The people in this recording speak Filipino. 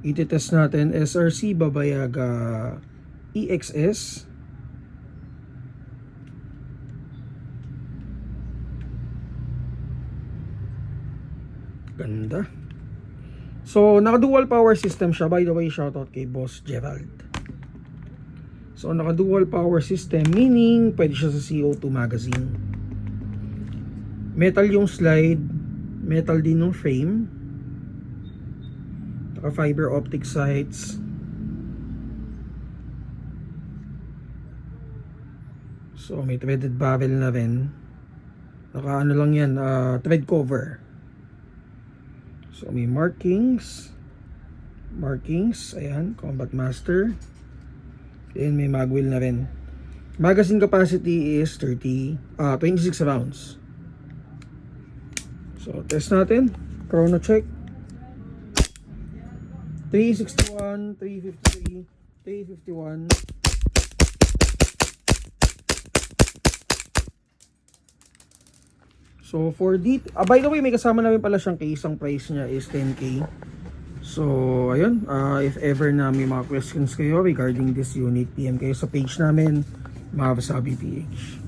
Iti-test natin SRC Babayaga EXS. Ganda. So, naka-dual power system siya. By the way, shoutout kay Boss Gerald. So, naka-dual power system, meaning pwede siya sa CO2 magazine. Metal yung slide, metal din yung frame. Naka-fiber optic sights. So, may threaded barrel na rin. Naka-ano lang yan, thread cover. So may markings, ayan, Combat Master. And may magwheel na rin. Magazine capacity is 26 rounds. So test natin, chrono check. 361, 353, 351. So for by the way, may kasama na rin pala siyang case. Ang price niya is 10K. So ayun, if ever na may mga questions kayo regarding this unit, PM kayo sa page namin, Mahawasabi PH.